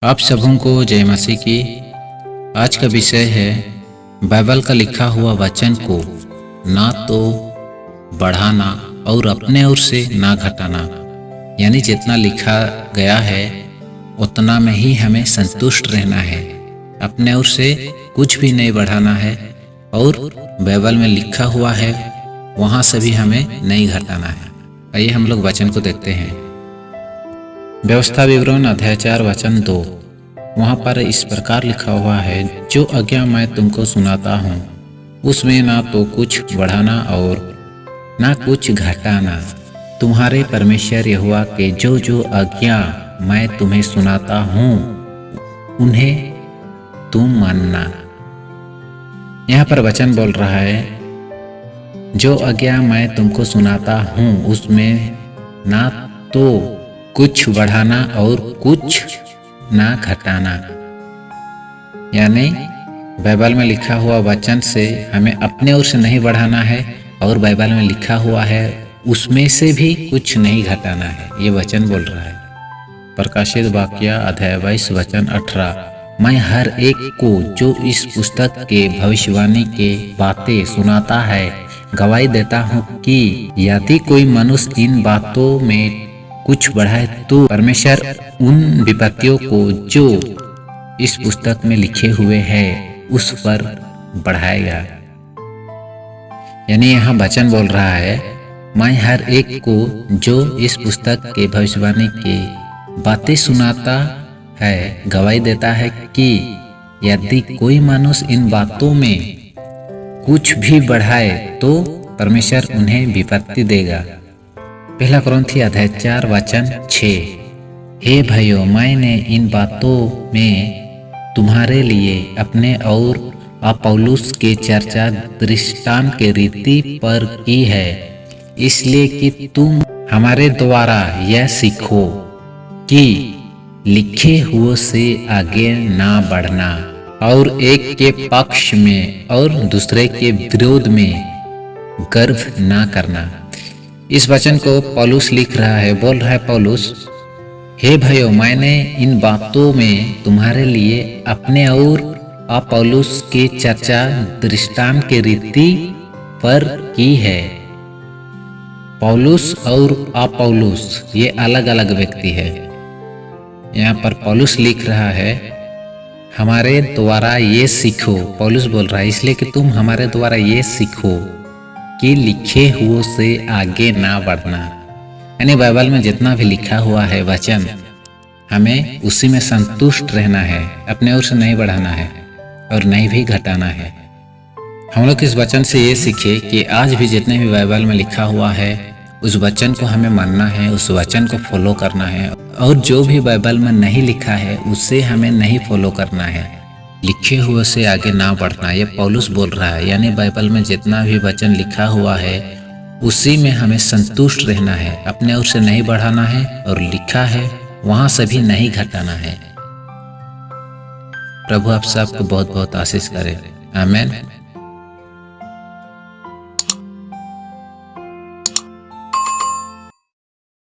आप सबों को जय मसीह की। आज का विषय है बाइबल का लिखा हुआ वचन को ना तो बढ़ाना और अपने ओर से ना घटाना, यानी जितना लिखा गया है उतना में ही हमें संतुष्ट रहना है। अपने ओर से कुछ भी नहीं बढ़ाना है और बाइबल में लिखा हुआ है वहाँ से भी हमें नहीं घटाना है। आइए हम लोग वचन को देखते हैं। व्यवस्था विवरण अध्याय 4 वचन 2, वहाँ पर इस प्रकार लिखा हुआ है, जो आज्ञा मैं तुमको सुनाता हूँ उसमें ना तो कुछ बढ़ाना और ना कुछ घटाना। तुम्हारे परमेश्वर यहोवा के जो जो आज्ञा मैं तुम्हें सुनाता हूँ उन्हें तुम मानना। यहाँ पर वचन बोल रहा है, जो आज्ञा मैं तुमको सुनाता हूँ उसमें ना तो कुछ बढ़ाना और कुछ ना घटाना। यानी बाइबल में लिखा हुआ वचन से हमें अपने ओर से नहीं बढ़ाना है और बाइबल में लिखा हुआ है उसमें से भी कुछ नहीं घटाना है। ये वचन बोल रहा है। प्रकाशित वाक्य अध्याय 22 वचन 18, मैं हर एक को जो इस पुस्तक के भविष्यवाणी के बातें सुनाता है गवाही देता हूँ कि यदि कोई मनुष्य इन बातों में कुछ बढ़ाए तो परमेश्वर उन विपत्तियों को जो इस पुस्तक में लिखे हुए हैं उस पर बढ़ाएगा। यानी यहाँ वचन बोल रहा है, मैं हर एक को जो इस पुस्तक के भविष्यवाणी की बातें सुनाता है गवाही देता है कि यदि कोई मनुष्य इन बातों में कुछ भी बढ़ाए तो परमेश्वर उन्हें विपत्ति देगा। पहला कुरिन्थी अध्याय 4 वचन 6, हे भाइयों, मैंने इन बातों में तुम्हारे लिए अपने और अपुल्लोस के चर्चा दृष्टांत के रीति पर की है, इसलिए कि तुम हमारे द्वारा यह सीखो कि लिखे हुए से आगे ना बढ़ना और एक के पक्ष में और दूसरे के विरोध में गर्व ना करना। इस वचन को पौलुस लिख रहा है। बोल रहा है पौलुस, हे भाइयों, मैंने इन बातों में तुम्हारे लिए अपने और अपुल्लोस के चर्चा दृष्टांत के रीति पर की है। पौलुस और अपुल्लोस ये अलग अलग व्यक्ति है। यहाँ पर पौलुस लिख रहा है, हमारे द्वारा ये सीखो। पौलुस बोल रहा है इसलिए कि तुम हमारे द्वारा ये सीखो कि लिखे हुए से आगे ना बढ़ना। यानी बाइबल में जितना भी लिखा हुआ है वचन हमें उसी में संतुष्ट रहना है, अपने ओर से नहीं बढ़ाना है और नहीं भी घटाना है। हम लोग इस वचन से ये सीखे कि आज भी जितने भी बाइबल में लिखा हुआ है उस वचन को हमें मानना है, उस वचन को फॉलो करना है और जो भी बाइबल में नहीं लिखा है उससे हमें नहीं फॉलो करना है। लिखे हुए से आगे ना बढ़ना, ये पौलुस बोल रहा है। यानी बाइबल में जितना भी वचन लिखा हुआ है उसी में हमें संतुष्ट रहना है, अपने ओर से नहीं बढ़ाना है और लिखा है वहां से भी नहीं घटाना है। प्रभु आप सबको बहुत बहुत आशीष करे। आमीन।